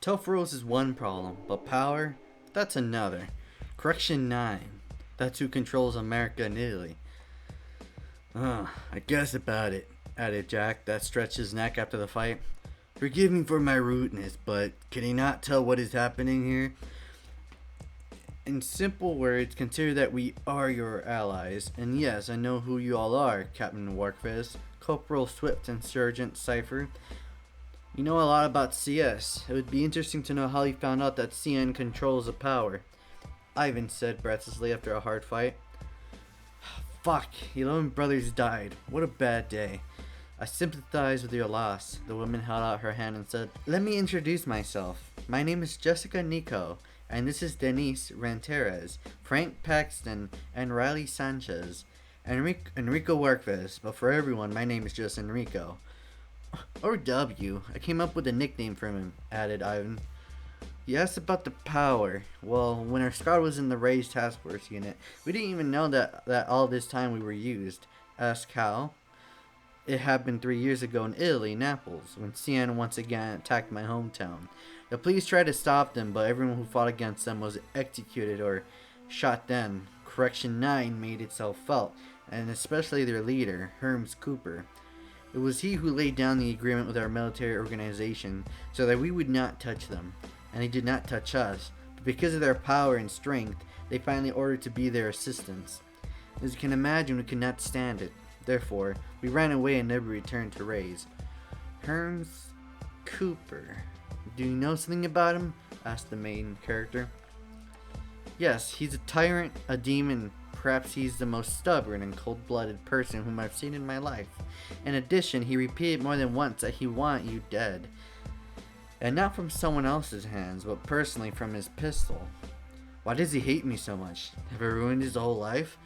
Tough rules is one problem, but power, that's another. Correction 9. That's who controls America and Italy. I guess about it, added Jack, that stretched his neck after the fight. Forgive me for my rudeness, but can you not tell what is happening here? In simple words, consider that we are your allies. And yes, I know who you all are, Captain Warkfist, Corporal Swift, and Sergeant Cipher. You know a lot about CS. It would be interesting to know how you found out that CN controls the power, Ivan said breathlessly after a hard fight. Fuck, 11 brothers died. What a bad day. I sympathize with your loss. The woman held out her hand and said, Let me introduce myself. My name is Jessica Nico, and this is Denise Ranterez, Frank Paxton, and Riley Sanchez. Enrico Workfest, but for everyone, my name is just Enrico. Or W. I came up with a nickname for him, added Ivan. He asked about the power. Well, when our squad was in the Rays Task Force unit, we didn't even know that all this time we were used. Asked how. It happened 3 years ago in Italy, Naples, when CN once again attacked my hometown. The police tried to stop them, but everyone who fought against them was executed or shot then. Correction 9 made itself felt, and especially their leader, Hermes Cooper. It was he who laid down the agreement with our military organization so that we would not touch them, and they did not touch us, but because of their power and strength, they finally ordered to be their assistants. As you can imagine, we could not stand it. Therefore, we ran away and never returned to Rays. Hermes Cooper. Do you know something about him? Asked the main character. Yes, he's a tyrant, a demon. Perhaps he's the most stubborn and cold-blooded person whom I've seen in my life. In addition, he repeated more than once that he wanted you dead. And not from someone else's hands, but personally from his pistol. Why does he hate me so much? Have I ruined his whole life?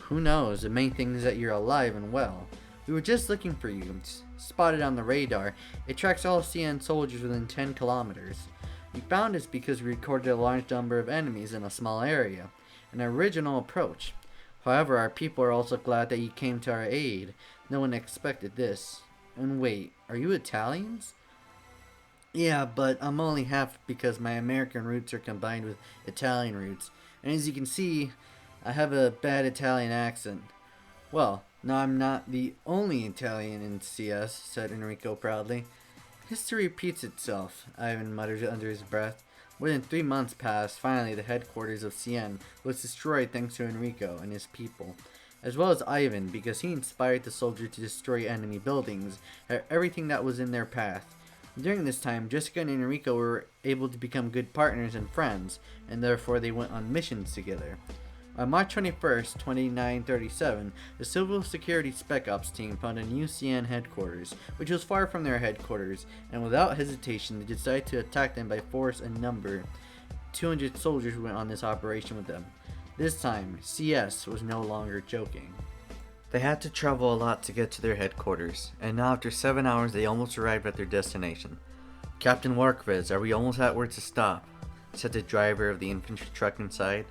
Who knows? The main thing is that you're alive and well. We were just looking for you. It's spotted on the radar. It tracks all CN soldiers within 10 kilometers. We found us because we recorded a large number of enemies in a small area. An original approach. However, our people are also glad that you came to our aid. No one expected this. And wait, are you Italians? Yeah, but I'm only half because my American roots are combined with Italian roots. And as you can see, I have a bad Italian accent. Well, no, I'm not the only Italian in CS, said Enrico proudly. History repeats itself, Ivan muttered under his breath. More than 3 months passed. Finally, the headquarters of CN was destroyed thanks to Enrico and his people, as well as Ivan, because he inspired the soldiers to destroy enemy buildings and everything that was in their path. During this time, Jessica and Enrico were able to become good partners and friends, and therefore they went on missions together. On March 21st, 2937, the Civil Security Spec Ops team found a new CN headquarters, which was far from their headquarters, and without hesitation they decided to attack them by force and number. 200 soldiers went on this operation with them. This time, CS was no longer joking. They had to travel a lot to get to their headquarters, and now after 7 hours they almost arrived at their destination. Captain Warkviz, are we almost at where to stop? Said the driver of the infantry truck inside.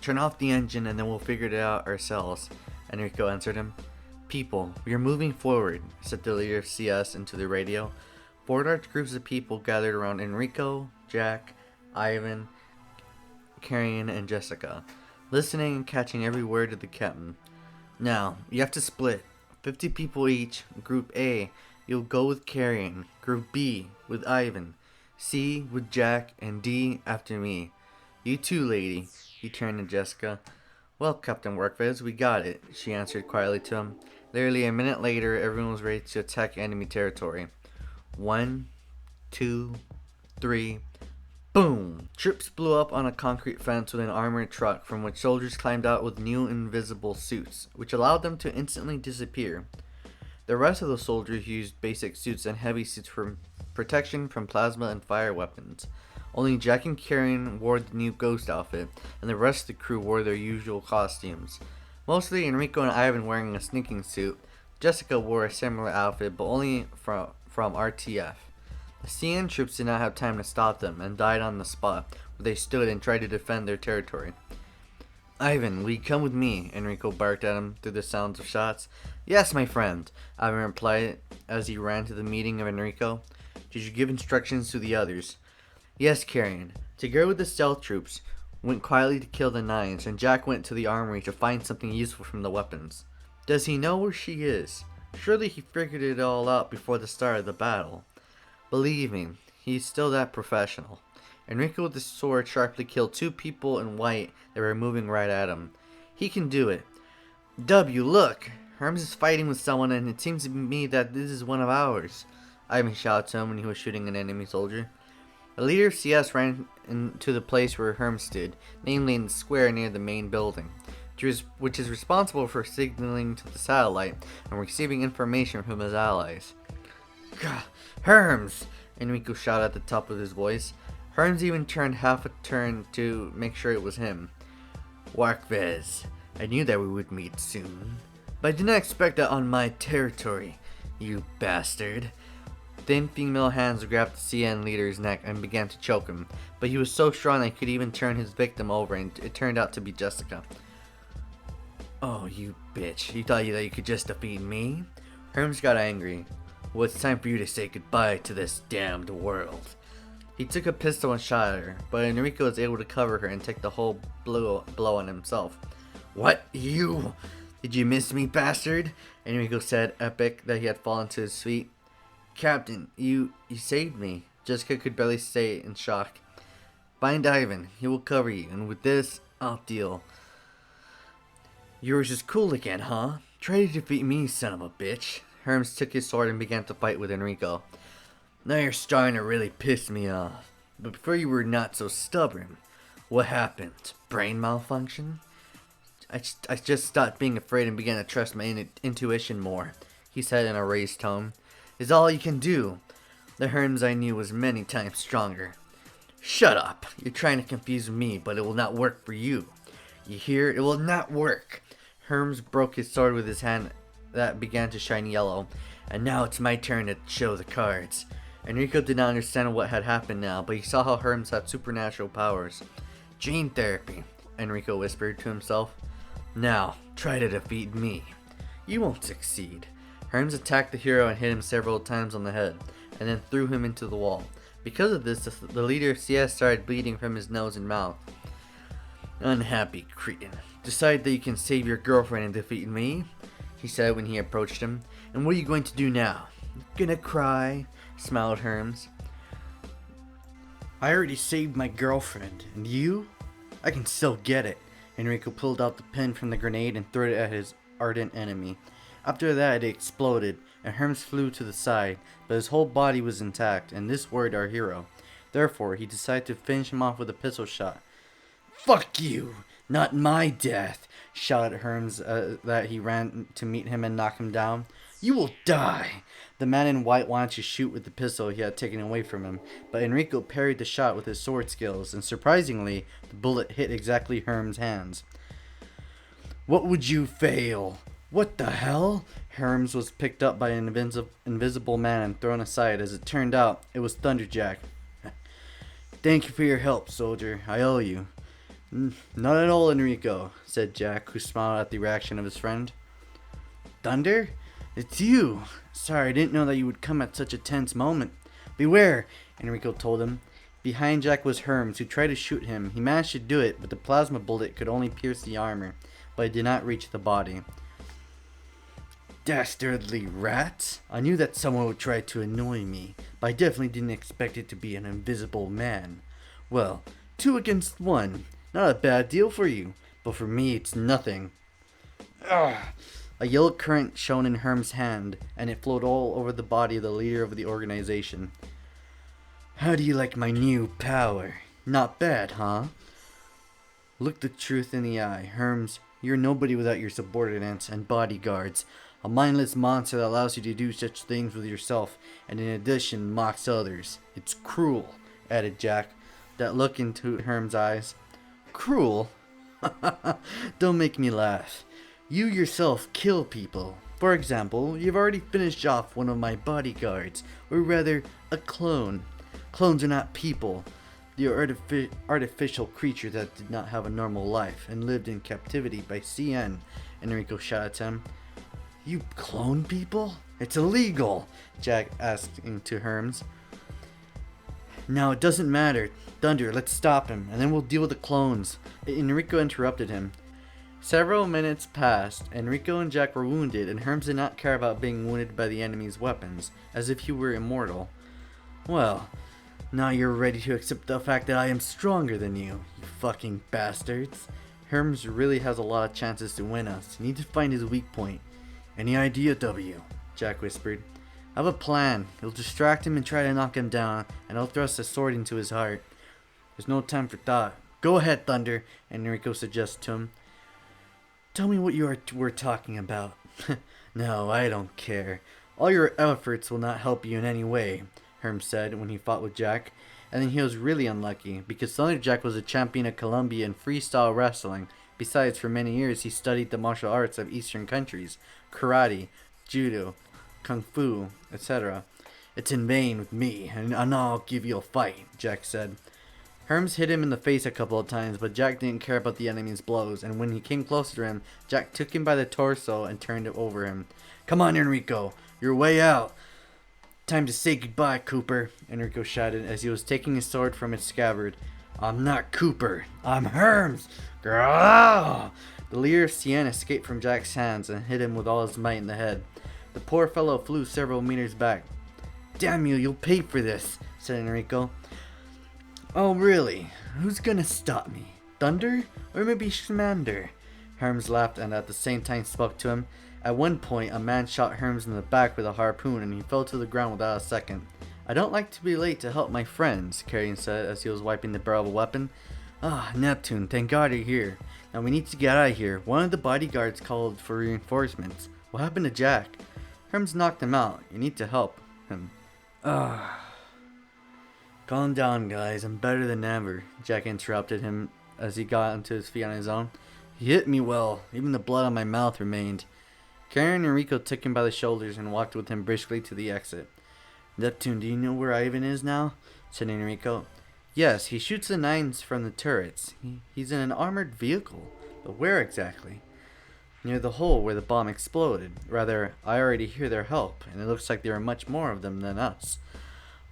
Turn off the engine and then we'll figure it out ourselves, Enrico answered him. People, we are moving forward, said the leader of CS into the radio. 4 large groups of people gathered around Enrico, Jack, Ivan, Carrion, and Jessica, listening and catching every word of the captain. Now, you have to split. 50 people each. Group A, you'll go with Carrion. Group B, with Ivan. C, with Jack. And D, after me. You too, lady. He turned to Jessica. Well, Captain Workviz, we got it, she answered quietly to him. Literally a minute later, everyone was ready to attack enemy territory. 1, 2, 3, boom! Troops blew up on a concrete fence with an armored truck from which soldiers climbed out with new invisible suits, which allowed them to instantly disappear. The rest of the soldiers used basic suits and heavy suits for protection from plasma and fire weapons. Only Jack and Karen wore the new ghost outfit, and the rest of the crew wore their usual costumes. Mostly Enrico and Ivan wearing a sneaking suit. Jessica wore a similar outfit, but only from RTF. The CN troops did not have time to stop them, and died on the spot, where they stood and tried to defend their territory. Ivan, will you come with me? Enrico barked at him through the sounds of shots. Yes, my friend, Ivan replied as he ran to the meeting of Enrico. Did you give instructions to the others? Yes, Carrion. Together with the stealth troops, went quietly to kill the Nines, and Jack went to the armory to find something useful from the weapons. Does he know where she is? Surely he figured it all out before the start of the battle. Believe me, he's still that professional. Enrico with the sword sharply killed two people in white that were moving right at him. He can do it. W, look! Herms is fighting with someone, and it seems to me that this is one of ours. Ivan shouted to him when he was shooting an enemy soldier. The leader of CS ran into the place where Herms stood, namely in the square near the main building, which is responsible for signaling to the satellite and receiving information from his allies. Gah, Herms! Enrico shouted at the top of his voice. Herms even turned half a turn to make sure it was him. Warkvez, I knew that we would meet soon, but I did not expect that on my territory, you bastard. Thin female hands grabbed the CN leader's neck and began to choke him, but he was so strong that he could even turn his victim over, and it turned out to be Jessica. Oh, you bitch. You thought that you could just defeat me? Herms got angry. Well, it's time for you to say goodbye to this damned world. He took a pistol and shot at her, but Enrico was able to cover her and take the whole blow on himself. What? You? Did you miss me, bastard? Enrico said, epic, that he had fallen to his feet. Captain, you saved me. Jessica could barely say it in shock. Find Ivan. He will cover you, and with this, I'll deal. Yours is cool again, huh? Try to defeat me, son of a bitch. Herms took his sword and began to fight with Enrico. Now you're starting to really piss me off. But before you were not so stubborn. What happened? Brain malfunction? I just stopped being afraid and began to trust my intuition more, he said in a raised tone. Is all you can do. The Herms I knew was many times stronger. Shut up. You're trying to confuse me, but it will not work for you. You hear? It will not work. Herms broke his sword with his hand that began to shine yellow. And now it's my turn to show the cards. Enrico did not understand what had happened now, but he saw how Herms had supernatural powers. Gene therapy, Enrico whispered to himself. Now, try to defeat me. You won't succeed. Herms attacked the hero and hit him several times on the head, and then threw him into the wall. Because of this, the leader of CS started bleeding from his nose and mouth. Unhappy cretin. Decide that you can save your girlfriend and defeat me? He said when he approached him. And what are you going to do now? Gonna cry? Smiled Herms. I already saved my girlfriend, and you? I can still get it. Enrico pulled out the pin from the grenade and threw it at his ardent enemy. After that, it exploded, and Herms flew to the side, but his whole body was intact, and this worried our hero. Therefore, he decided to finish him off with a pistol shot. Fuck you! Not my death! Shouted Herms that he ran to meet him and knock him down. You will die! The man in white wanted to shoot with the pistol he had taken away from him, but Enrico parried the shot with his sword skills, and surprisingly, the bullet hit exactly Herms' hands. What would you fail? What the hell? Herms was picked up by an invisible man and thrown aside. As it turned out, it was Thunderjack. Thank you for your help, soldier. I owe you. Not at all, Enrico, said Jack, who smiled at the reaction of his friend. Thunder? It's you. Sorry, I didn't know that you would come at such a tense moment. Beware, Enrico told him. Behind Jack was Herms, who tried to shoot him. He managed to do it, but the plasma bullet could only pierce the armor, but it did not reach the body. Dastardly rats! I knew that someone would try to annoy me, but I definitely didn't expect it to be an invisible man. Well, 2 against 1. Not a bad deal for you, but for me it's nothing. Ugh. A yellow current shone in Herms' hand, and it flowed all over the body of the leader of the organization. How do you like my new power? Not bad, huh? Look the truth in the eye, Herms. You're nobody without your subordinates and bodyguards. A mindless monster that allows you to do such things with yourself, and in addition mocks others. It's cruel, added Jack, that look into Herms' eyes. Cruel? Don't make me laugh. You yourself kill people. For example, you've already finished off one of my bodyguards, or rather, a clone. Clones are not people. They are artificial creatures that did not have a normal life and lived in captivity by CN, Enrico shouted at him. You clone people? It's illegal, Jack asked to Herms. "Now it doesn't matter. Thunder, let's stop him, and then we'll deal with the clones." Enrico interrupted him. Several minutes passed. Enrico and Jack were wounded, and Herms did not care about being wounded by the enemy's weapons, as if he were immortal. "Well, now you're ready to accept the fact that I am stronger than you fucking bastards. Herms really has a lot of chances to win us. You need to find his weak point." "Any idea, W?" Jack whispered. "I have a plan. You'll distract him and try to knock him down, and I'll thrust a sword into his heart." "There's no time for thought. Go ahead, Thunder," Enrico suggested to him. "Tell me what we're talking about." "No, I don't care. All your efforts will not help you in any way," Herm said when he fought with Jack. And then he was really unlucky, because Thunderjack was a champion of Colombia in freestyle wrestling. Besides, for many years he studied the martial arts of Eastern countries, karate, judo, kung fu, etc. "It's in vain with me, and I'll give you a fight," Jack said. Herms hit him in the face a couple of times, but Jack didn't care about the enemy's blows, and when he came closer to him, Jack took him by the torso and turned it over him. "Come on, Enrico, you're way out. Time to say goodbye, Cooper," Enrico shouted as he was taking his sword from its scabbard. "I'm not Cooper, I'm Herms." Grrrr! The leader of Siena escaped from Jack's hands and hit him with all his might in the head. The poor fellow flew several meters back. "Damn you, you'll pay for this," said Enrico. "Oh, really? Who's gonna stop me? Thunder? Or maybe Schmander?" Herms laughed and at the same time spoke to him. At one point, a man shot Herms in the back with a harpoon and he fell to the ground without a second. "I don't like to be late to help my friends," Carrion said as he was wiping the barrel of a weapon. "Ah, Neptune, thank God you're here. Now we need to get out of here. One of the bodyguards called for reinforcements. What happened to Jack?" "Herms knocked him out. You need to help him." "Calm down, guys. I'm better than ever," Jack interrupted him as he got onto his feet on his own. "He hit me well. Even the blood on my mouth remained." Karen and Enrico took him by the shoulders and walked with him briskly to the exit. "Neptune, do you know where Ivan is now?" said Enrico. "Yes, he shoots the nines from the turrets. He's in an armored vehicle. But where exactly?" "Near the hole where the bomb exploded. Rather, I already hear their help, and it looks like there are much more of them than us."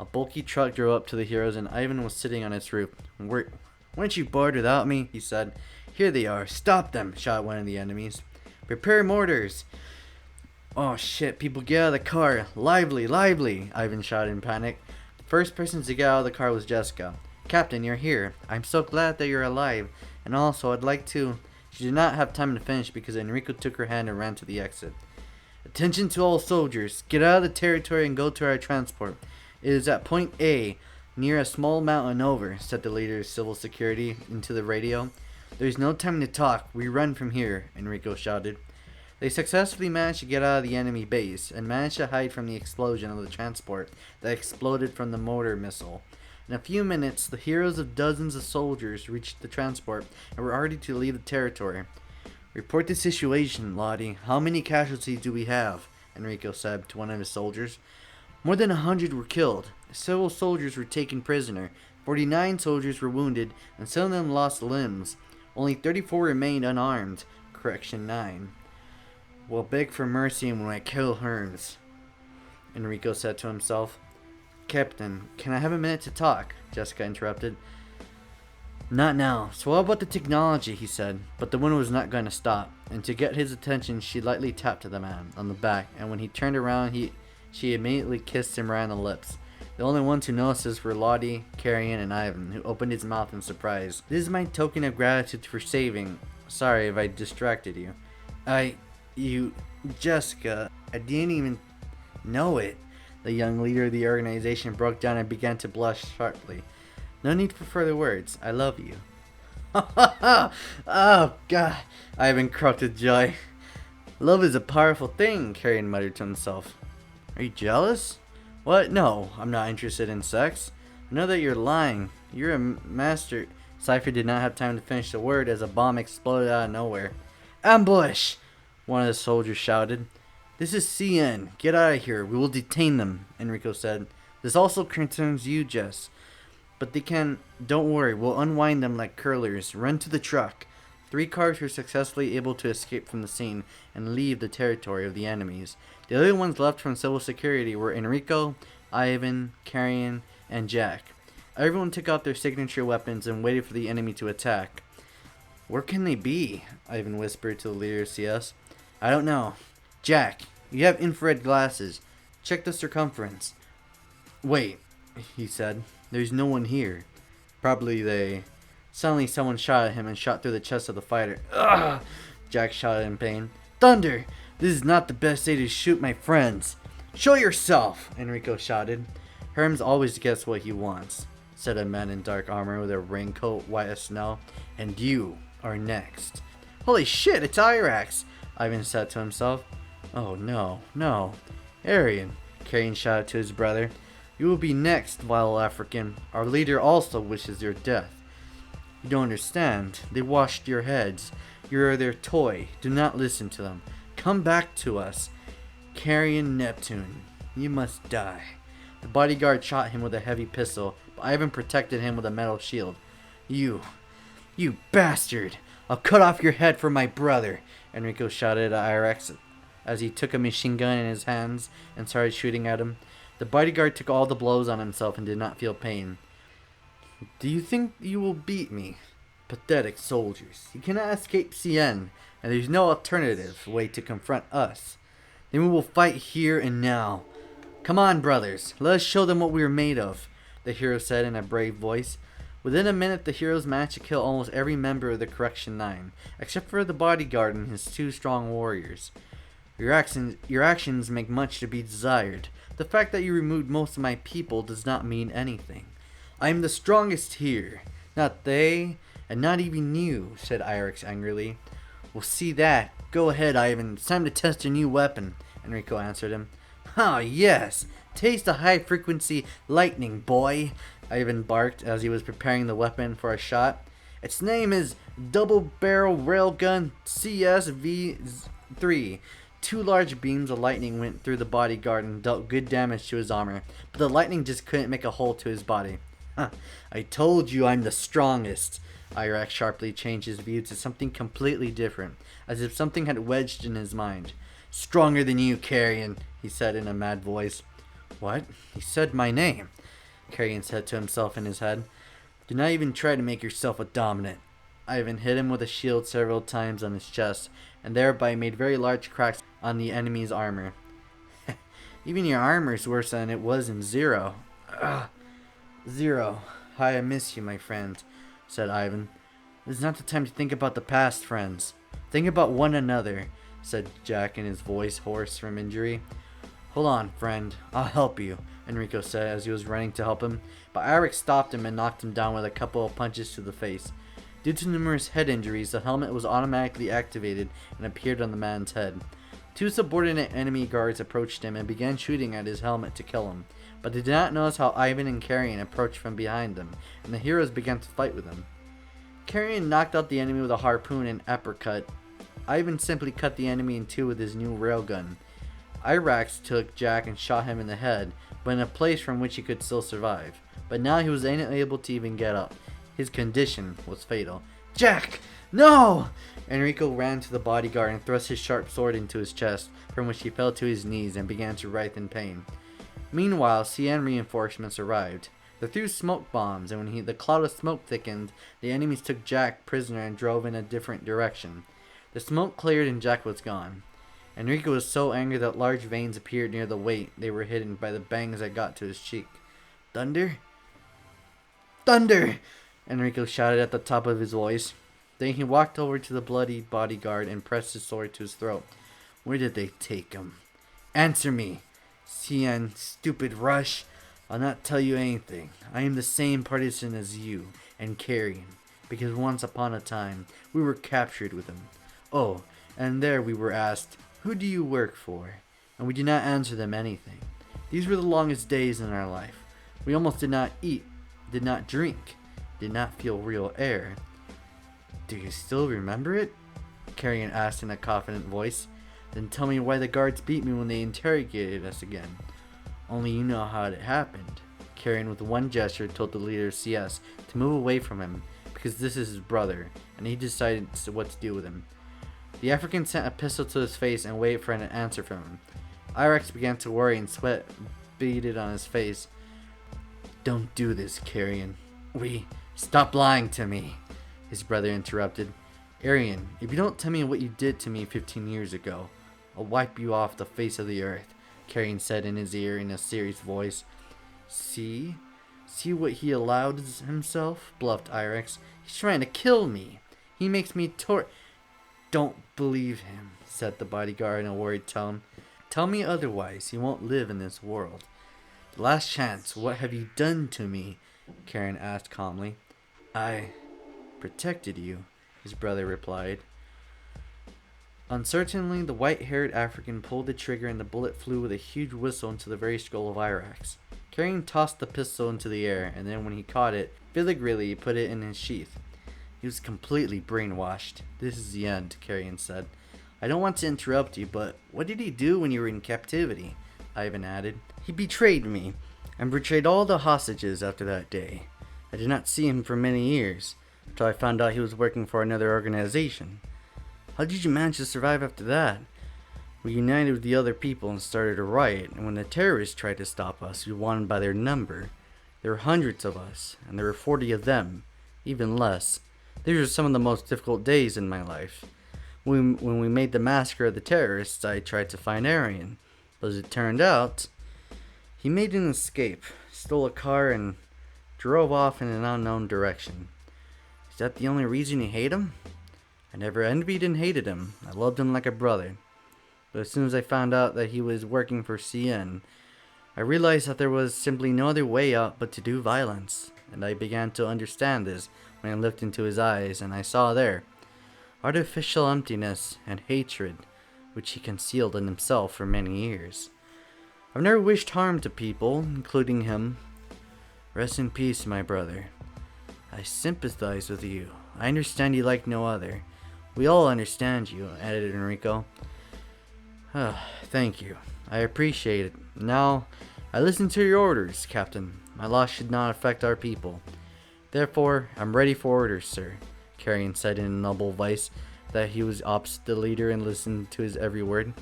A bulky truck drove up to the heroes, and Ivan was sitting on its roof. "Weren't you bored without me?" he said. "Here they are. Stop them!" shouted one of the enemies. "Prepare mortars!" "Oh shit, people get out of the car! Lively, lively!" Ivan shouted in panic. The first person to get out of the car was Jessica. "Captain, you're here. I'm so glad that you're alive. And also, I'd like to..." She did not have time to finish because Enrico took her hand and ran to the exit. "Attention to all soldiers. Get out of the territory and go to our transport. It is at point A, near a small mountain over," said the leader of civil security into the radio. "There is no time to talk. We run from here," Enrico shouted. They successfully managed to get out of the enemy base and managed to hide from the explosion of the transport that exploded from the mortar missile. In a few minutes, the heroes of dozens of soldiers reached the transport and were ready to leave the territory. "Report the situation, Lottie. How many casualties do we have?" Enrico said to one of his soldiers. "More than 100 were killed. Several soldiers were taken prisoner. 49 soldiers were wounded, and some of them lost limbs. Only 34 remained unarmed. Correction 9. We'll beg for mercy when I kill Herms," Enrico said to himself. "Captain, can I have a minute to talk?" Jessica interrupted. "Not now. So what about the technology?" he said. But the woman was not going to stop, and to get his attention she lightly tapped the man on the back, and when he turned around she immediately kissed him right on the lips. The only ones who noticed this were Lottie, Carrion, and Ivan, who opened his mouth in surprise. "This is my token of gratitude for saving. Sorry if I distracted you." Jessica, I didn't even know it." The young leader of the organization broke down and began to blush sharply. "No need for further words. I love you." "Oh, God," Ivan croaked with joy. "Love is a powerful thing," Carrion muttered to himself. "Are you jealous?" "What? No, I'm not interested in sex." "I know that you're lying. You're a master..." Cipher did not have time to finish the word as a bomb exploded out of nowhere. "Ambush!" one of the soldiers shouted. "This is CN. Get out of here. We will detain them," Enrico said. "This also concerns you, Jess. But they can... Don't worry. We'll unwind them like curlers. Run to the truck." 3 cars were successfully able to escape from the scene and leave the territory of the enemies. The other ones left from civil security were Enrico, Ivan, Carrion, and Jack. Everyone took out their signature weapons and waited for the enemy to attack. Where can they be? Ivan whispered to the leader of CS. I don't know. Jack, you have infrared glasses. Check the circumference. Wait, he said. There's no one here. Probably they... Suddenly someone shot at him and shot through the chest of the fighter. Ugh! Jack shouted in pain. Thunder! This is not the best day to shoot my friends. Show yourself! Enrico shouted. Herms always gets what he wants, said a man in dark armor with a raincoat white as snow. And you are next. Holy shit, it's Irax! Ivan said to himself. Oh no, no. Arian, Carrion shouted to his brother. You will be next, vile African. Our leader also wishes your death. You don't understand. They washed your heads. You are their toy. Do not listen to them. Come back to us. Carrion Neptune, you must die. The bodyguard shot him with a heavy pistol, but Ivan protected him with a metal shield. You bastard! I'll cut off your head for my brother, Enrico shouted at Irax as he took a machine gun in his hands and started shooting at him. The bodyguard took all the blows on himself and did not feel pain. Do you think you will beat me? Pathetic soldiers. You cannot escape CN, and there's no alternative way to confront us. Then we will fight here and now. Come on, brothers. Let us show them what we are made of, the hero said in a brave voice. Within a minute, the heroes managed to kill almost every member of the Correction 9, except for the bodyguard and his 2 strong warriors. Your actions make much to be desired. The fact that you removed most of my people does not mean anything. I am the strongest here. Not they, and not even you, said Irax angrily. We'll see that. Go ahead, Ivan. It's time to test your new weapon, Enrico answered him. Ah, yes. Taste the high-frequency lightning, boy, Ivan barked as he was preparing the weapon for a shot. Its name is Double Barrel Railgun CSV3. 2 large beams of lightning went through the bodyguard and dealt good damage to his armor, but the lightning just couldn't make a hole to his body. Huh, I told you I'm the strongest. Irax sharply changed his view to something completely different, as if something had wedged in his mind. Stronger than you, Carrion, he said in a mad voice. What? He said my name, Carrion said to himself in his head. Do not even try to make yourself a dominant. Ivan hit him with a shield several times on his chest, and thereby made very large cracks on the enemy's armor. Even your armor's worse than it was in Zero. Ugh. Zero, how I miss you, my friend, said Ivan. This is not the time to think about the past, friends. Think about one another, said Jack in his voice hoarse from injury. Hold on, friend. I'll help you, Enrico said as he was running to help him, but Irax stopped him and knocked him down with a couple of punches to the face. Due to numerous head injuries, the helmet was automatically activated and appeared on the man's head. 2 subordinate enemy guards approached him and began shooting at his helmet to kill him, but they did not notice how Ivan and Carrion approached from behind them, and the heroes began to fight with them. Carrion knocked out the enemy with a harpoon and uppercut. Ivan simply cut the enemy in 2 with his new railgun. Irax took Jack and shot him in the head, but in a place from which he could still survive. But now he was unable to even get up. His condition was fatal. Jack! No! Enrico ran to the bodyguard and thrust his sharp sword into his chest, from which he fell to his knees and began to writhe in pain. Meanwhile, CN reinforcements arrived. They threw smoke bombs, and when the cloud of smoke thickened, the enemies took Jack prisoner and drove in a different direction. The smoke cleared and Jack was gone. Enrico was so angry that large veins appeared near the weight. They were hidden by the bangs that got to his cheek. Thunder? Thunder! Enrico shouted at the top of his voice. Then he walked over to the bloody bodyguard and pressed his sword to his throat. Where did they take him? Answer me! CN, stupid rush. I'll not tell you anything. I am the same partisan as you and Carrion, because once upon a time we were captured with him. Oh, and there we were asked, who do you work for? And we did not answer them anything. These were the longest days in our life. We almost did not eat, did not drink, did not feel real air. Do you still remember it? Carrion asked in a confident voice. Then tell me why the guards beat me when they interrogated us again. Only you know how it happened. Carrion with one gesture told the leader of CS to move away from him because this is his brother, and he decided what to do with him. The African sent a pistol to his face and waited for an answer from him. Irax began to worry and sweat beaded on his face. Don't do this, Carrion. Stop lying to me, his brother interrupted. Arian, if you don't tell me what you did to me 15 years ago, I'll wipe you off the face of the earth, Carrion said in his ear in a serious voice. See? See what he allowed himself? Bluffed Irex. He's trying to kill me. He makes me Don't believe him, said the bodyguard in a worried tone. Tell me otherwise. You won't live in this world. The last chance. What have you done to me? Karen asked calmly. I protected you, his brother replied. Uncertainly, the white-haired African pulled the trigger and the bullet flew with a huge whistle into the very skull of Irax. Carrion tossed the pistol into the air, and then when he caught it, filigree put it in his sheath. He was completely brainwashed. This is the end, Carrion said. I don't want to interrupt you, but what did he do when you were in captivity? Ivan added. He betrayed me, and betrayed all the hostages after that day. I did not see him for many years, until I found out he was working for another organization. How did you manage to survive after that? We united with the other people and started a riot, and when the terrorists tried to stop us, we won by their number. There were hundreds of us, and there were 40 of them, even less. These were some of the most difficult days in my life. When we made the massacre of the terrorists, I tried to find Arian, but as it turned out, he made an escape, stole a car, and drove off in an unknown direction. Is that the only reason you hate him? I never envied and hated him. I loved him like a brother. But as soon as I found out that he was working for CN, I realized that there was simply no other way out but to do violence. And I began to understand this when I looked into his eyes, and I saw there artificial emptiness and hatred, which he concealed in himself for many years. I've never wished harm to people, including him. Rest in peace, my brother. I sympathize with you. I understand you like no other. We all understand you, added Enrico. Thank you. I appreciate it. Now, I listen to your orders, Captain. My loss should not affect our people. Therefore, I'm ready for orders, sir, Carrion said in a noble voice that he was opposite the leader and listened to his every word.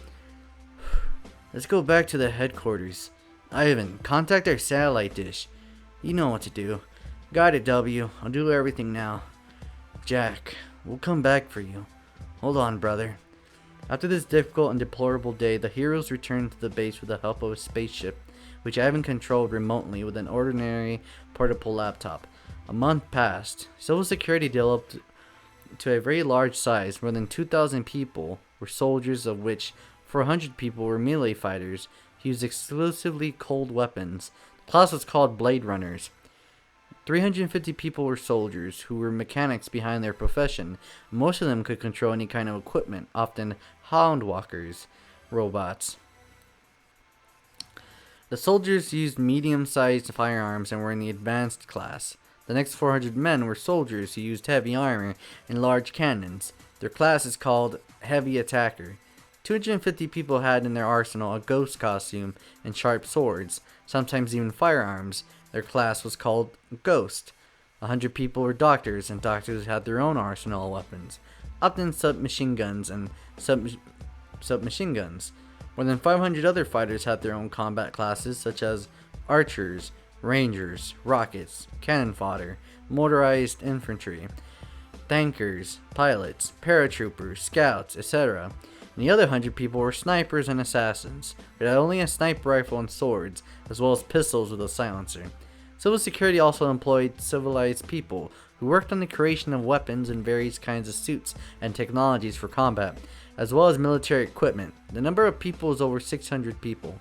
Let's go back to the headquarters. Ivan, contact our satellite dish. You know what to do. Got it, W. I'll do everything now. Jack, we'll come back for you. Hold on, brother. After this difficult and deplorable day, the heroes returned to the base with the help of a spaceship, which Ivan controlled remotely with an ordinary portable laptop. A month passed. Civil security developed to a very large size. More than 2,000 people were soldiers, of which 400 people were melee fighters who used exclusively cold weapons. The class was called Blade Runners. 350 people were soldiers who were mechanics behind their profession. Most of them could control any kind of equipment, often hound walkers, robots. The soldiers used medium-sized firearms and were in the advanced class. The next 400 men were soldiers who used heavy armor and large cannons. Their class is called Heavy Attacker. 250 people had in their arsenal a ghost costume and sharp swords, sometimes even firearms. Their class was called Ghost. 100 people were doctors, and doctors had their own arsenal of weapons, often submachine guns and submachine guns. More than 500 other fighters had their own combat classes, such as archers, rangers, rockets, cannon fodder, motorized infantry, tankers, pilots, paratroopers, scouts, etc. And the other 100 people were snipers and assassins, who had only a sniper rifle and swords, as well as pistols with a silencer. Civil security also employed civilized people, who worked on the creation of weapons and various kinds of suits and technologies for combat, as well as military equipment. The number of people was over 600 people.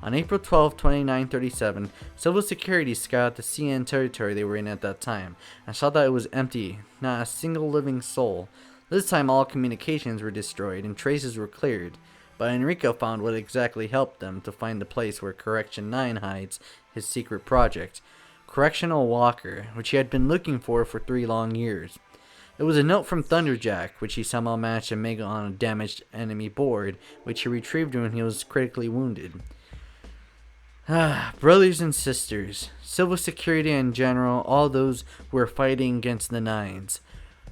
On April 12, 2937, Civil Security scouted the CN territory they were in at that time, and saw that it was empty, not a single living soul. This time all communications were destroyed and traces were cleared, but Enrico found what exactly helped them to find the place where Correction 9 hides his secret project, Correctional Walker, which he had been looking for 3 long years. It was a note from Thunderjack, which he somehow managed to make on a damaged enemy board, which he retrieved when he was critically wounded. Brothers and sisters, civil security in general, all those who are fighting against the Nines.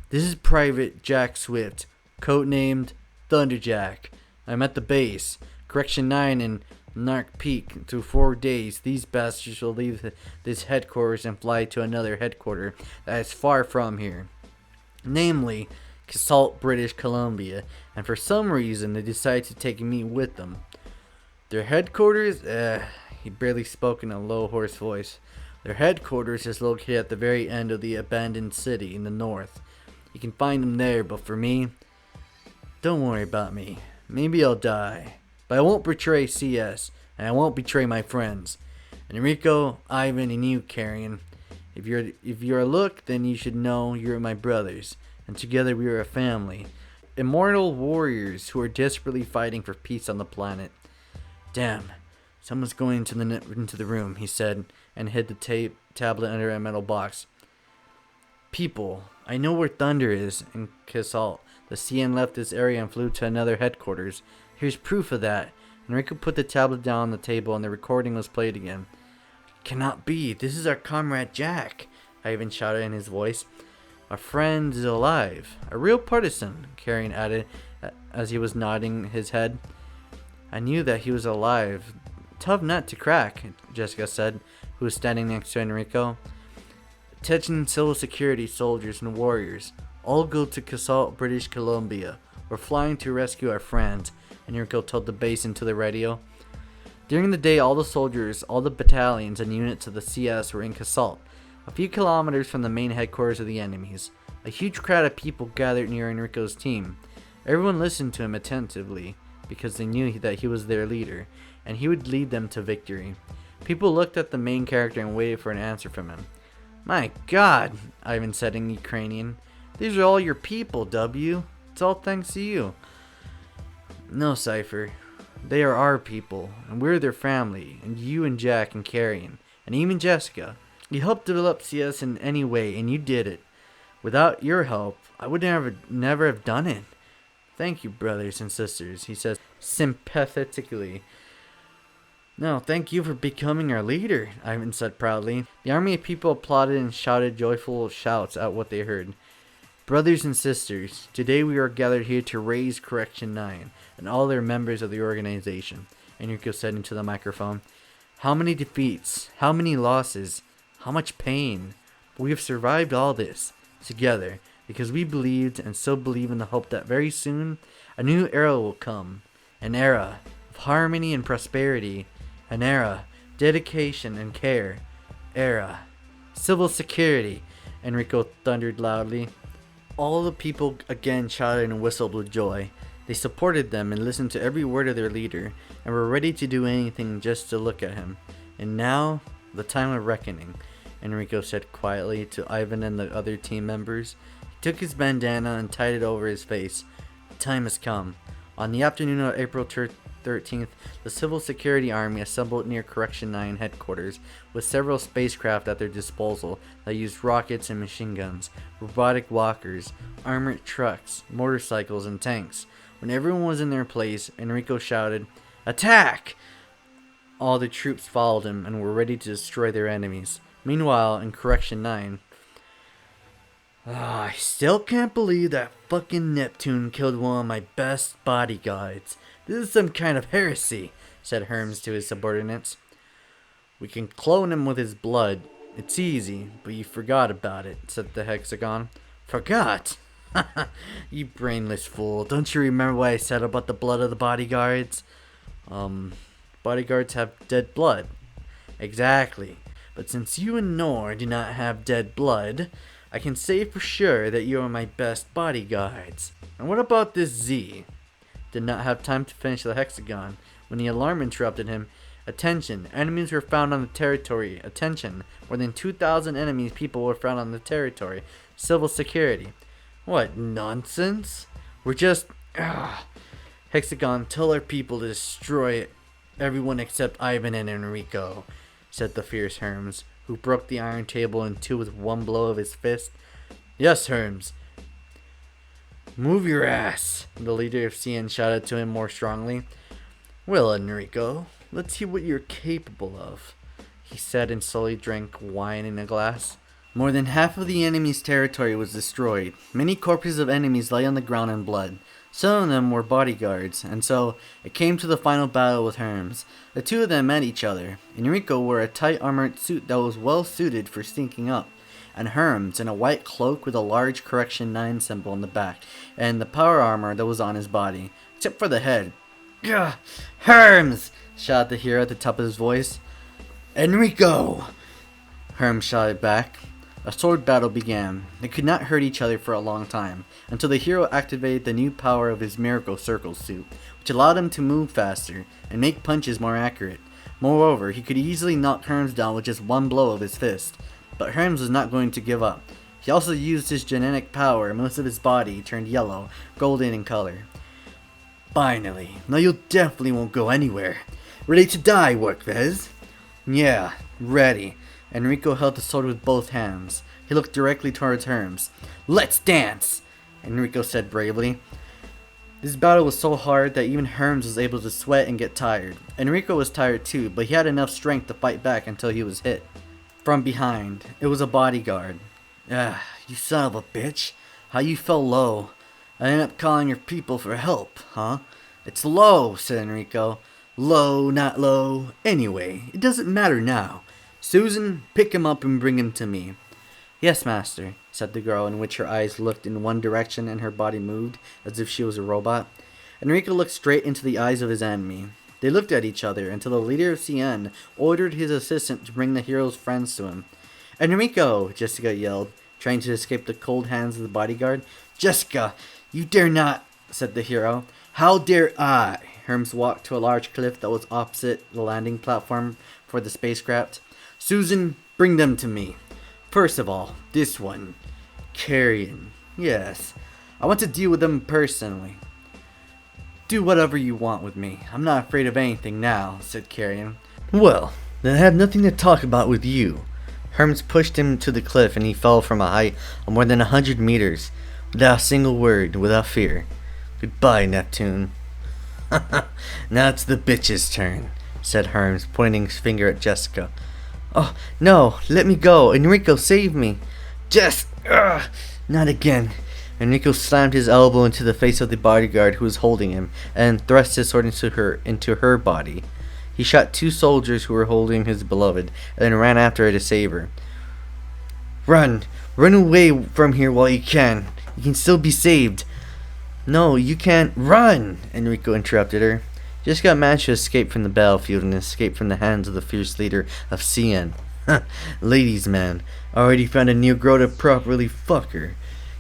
This is Private Jack Swift, codenamed Thunderjack. I'm at the base, Correction 9 in Narc peak. Through 4 days, these bastards will leave this headquarters and fly to another headquarters that is far from here. Namely, Casalt, British Columbia. And for some reason, they decided to take me with them. Their headquarters? He barely spoke in a low, hoarse voice. Their headquarters is located at the very end of the abandoned city in the north. You can find them there, but for me, don't worry about me. Maybe I'll die, but I won't betray CS, and I won't betray my friends. Enrico, Ivan, and you, Carrion. If you're a look, then you should know you're my brothers, and together we are a family. Immortal warriors who are desperately fighting for peace on the planet. Damn, someone's going into the room, he said, and hid the tablet under a metal box. People, I know where Thunder is in Casalt. The CN left this area and flew to another headquarters. Here's proof of that. Enrico put the tablet down on the table and the recording was played again. Cannot be. This is our comrade Jack, Ivan shouted in his voice. Our friend is alive. A real partisan, Carrion added as he was nodding his head. I knew that he was alive. Tough nut to crack, Jessica said, who was standing next to Enrico. Attention civil security soldiers and warriors. All go to Casalt, British Columbia. We're flying to rescue our friends, Enrico told the base into the radio. During the day, all the soldiers, all the battalions and units of the CS were in Casalt, a few kilometers from the main headquarters of the enemies. A huge crowd of people gathered near Enrico's team. Everyone listened to him attentively, because they knew that he was their leader, and he would lead them to victory. People looked at the main character and waited for an answer from him. My God, Ivan said in Ukrainian. These are all your people, W. It's all thanks to you. No, Cipher. They are our people, and we're their family, and you and Jack and Carrion, and even Jessica. You helped develop CS in any way, and you did it. Without your help, I would never have done it. Thank you, brothers and sisters, he says sympathetically. No, thank you for becoming our leader, Ivan said proudly. The army of people applauded and shouted joyful shouts at what they heard. Brothers and sisters, today we are gathered here to raise Correction 9 and all their members of the organization, Enrico said into the microphone. How many defeats, how many losses, how much pain. We have survived all this together because we believed and still believe in the hope that very soon a new era will come. An era of harmony and prosperity. An era, dedication and care. Era, civil security, Enrico thundered loudly. All the people again shouted and whistled with joy. They supported them and listened to every word of their leader, and were ready to do anything just to look at him. And now, the time of reckoning, Enrico said quietly to Ivan and the other team members. He took his bandana and tied it over his face. The time has come. On the afternoon of April 13th, the Civil Security Army assembled near Correction 9 headquarters with several spacecraft at their disposal that used rockets and machine guns, robotic walkers, armored trucks, motorcycles, and tanks. When everyone was in their place, Enrico shouted, "Attack!" All the troops followed him and were ready to destroy their enemies. Meanwhile, in Correction 9, I still can't believe that fucking Neptune killed one of my best bodyguards. This is some kind of heresy, said Hermes to his subordinates. We can clone him with his blood. It's easy, but you forgot about it, said the Hexagon. Forgot? You brainless fool. Don't you remember what I said about the blood of the bodyguards? Bodyguards have dead blood. Exactly. But since you and Nor do not have dead blood, I can say for sure that you are my best bodyguards. And what about this Z? Did not have time to finish the Hexagon when the alarm interrupted him. Attention, enemies were found on the territory. Attention, more than 2,000 enemies people were found on the territory. Civil security. What nonsense? We're just... Hexagon, tell our people to destroy everyone except Ivan and Enrico, said the fierce Hermes, who broke the iron table in two with one blow of his fist. Yes, Hermes. Move your ass, the leader of CN shouted to him more strongly. Well, Enrico, let's see what you're capable of, he said and slowly drank wine in a glass. More than half of the enemy's territory was destroyed. Many corpses of enemies lay on the ground in blood. Some of them were bodyguards, and so it came to the final battle with Hermes. The two of them met each other. Enrico wore a tight armored suit that was well suited for sneaking up, and Hermes in a white cloak with a large Correction 9 symbol on the back, and the power armor that was on his body, except for the head. Gah! Hermes! Shouted the hero at the top of his voice. Enrico! Hermes shouted back. A sword battle began. They could not hurt each other for a long time, until the hero activated the new power of his Miracle Circle suit, which allowed him to move faster and make punches more accurate. Moreover, he could easily knock Hermes down with just one blow of his fist. But Hermes was not going to give up. He also used his genetic power, and most of his body turned yellow, golden in color. Finally, now you definitely won't go anywhere. Ready to die, Workvez? Yeah, ready. Enrico held the sword with both hands. He looked directly towards Hermes. Let's dance! Enrico said bravely. This battle was so hard that even Hermes was able to sweat and get tired. Enrico was tired too, but he had enough strength to fight back until he was hit. From behind, it was a bodyguard. Ah, you son of a bitch. How you fell low. I ended up calling your people for help, huh? It's low, said Enrico. Low, not low. Anyway, it doesn't matter now. Susan, pick him up and bring him to me. Yes, master, said the girl, in which her eyes looked in one direction and her body moved, as if she was a robot. Enrico looked straight into the eyes of his enemy. They looked at each other until the leader of CN ordered his assistant to bring the hero's friends to him. Enrico, Jessica yelled, trying to escape the cold hands of the bodyguard. Jessica, you dare not, said the hero. How dare I? Hermes walked to a large cliff that was opposite the landing platform for the spacecraft. Susan, bring them to me. First of all, this one. Carrion. Yes. I want to deal with them personally. Do whatever you want with me. I'm not afraid of anything now, said Carrion. Well, then I have nothing to talk about with you. Hermes pushed him to the cliff and he fell from a height of more than 100 meters, without a single word, without fear. Goodbye, Neptune. Now it's the bitch's turn, said Hermes, pointing his finger at Jessica. Oh, no, let me go. Enrico, save me. Jess, not again. Enrico slammed his elbow into the face of the bodyguard who was holding him, and thrust his sword into her body. He shot 2 soldiers who were holding his beloved, and then ran after her to save her. Run! Run away from here while you can. You can still be saved. No, you can't. Run! Enrico interrupted her. Jessica managed to escape from the battlefield and escape from the hands of the fierce leader of CN. Ladies, man, I already found a new girl to properly fuck her.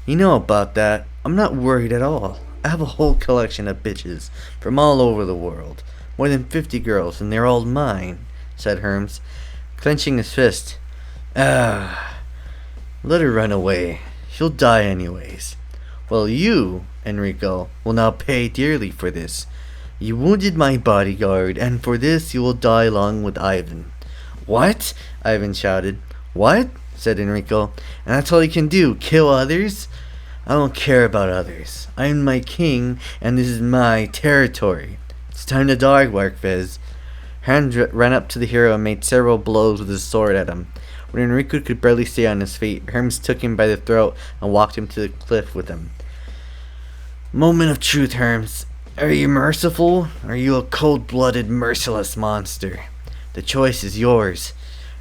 You know about that. I'm not worried at all. I have a whole collection of bitches from all over the world. More than 50 girls, and they're all mine, said Hermes, clenching his fist. Let her run away. She'll die anyways. Well, you, Enrico, will now pay dearly for this. You wounded my bodyguard, and for this you will die along with Ivan. What? Ivan shouted. What? Said Enrico. And that's all you can do, kill others? I don't care about others. I am my king, and this is my territory. It's time to die, Workvez. Hermes ran up to the hero and made several blows with his sword at him. When Enrico could barely stay on his feet, Hermes took him by the throat and walked him to the cliff with him. Moment of truth, Hermes. Are you merciful, or are you a cold-blooded, merciless monster? The choice is yours.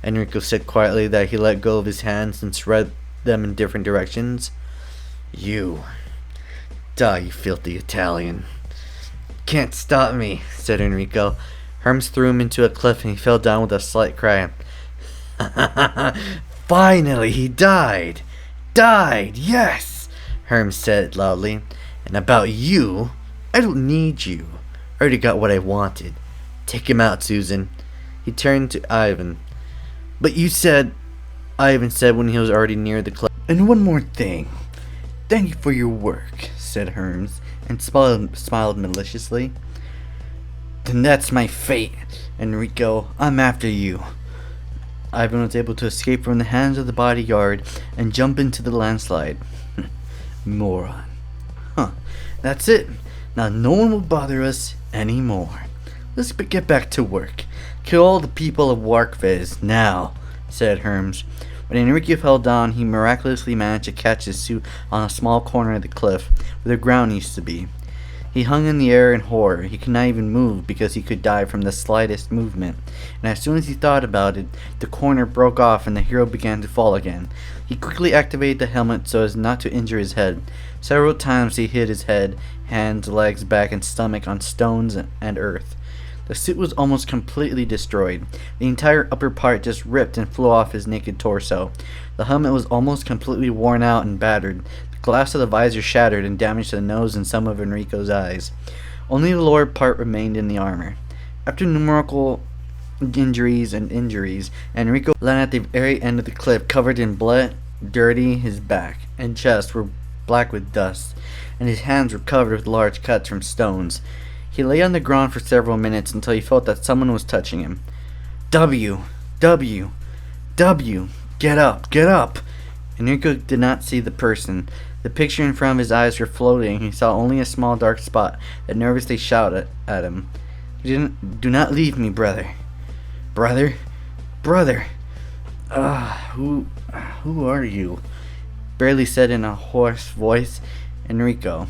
Enrico said quietly that he let go of his hands and spread them in different directions. You. Die, you filthy Italian. Can't stop me, said Enrico. Hermes threw him into a cliff and he fell down with a slight cry. Finally, he died. Died, yes, Hermes said loudly. And about you, I don't need you. I already got what I wanted. Take him out, Susan. He turned to Ivan. But you said, Ivan said when he was already near the cliff. And one more thing. Thank you for your work, said Hermes, and smiled maliciously. Then that's my fate, Enrico. I'm after you. Ivan was able to escape from the hands of the bodyguard and jump into the landslide. Moron. That's it. Now no one will bother us anymore. Let's get back to work. Kill all the people of Workvez now, said Hermes. When Enrico fell down, he miraculously managed to catch his suit on a small corner of the cliff where the ground used to be. He hung in the air in horror. He could not even move because he could die from the slightest movement. And as soon as he thought about it, the corner broke off and the hero began to fall again. He quickly activated the helmet so as not to injure his head. Several times he hit his head, hands, legs, back, and stomach on stones and earth. The suit was almost completely destroyed. The entire upper part just ripped and flew off his naked torso. The helmet was almost completely worn out and battered. Glass of the visor shattered and damaged the nose and some of Enrico's eyes. Only the lower part remained in the armor. After numerical injuries, Enrico landed at the very end of the cliff, covered in blood, dirty. His back and chest were black with dust, and his hands were covered with large cuts from stones. He lay on the ground for several minutes until he felt that someone was touching him. W! W! W! Get up! Get up! Enrico did not see the person. The picture in front of his eyes were floating. He saw only a small dark spot that nervously shouted at him. Do not leave me, brother. Brother? Brother! Who are you? Barely said in a hoarse voice. Enrico.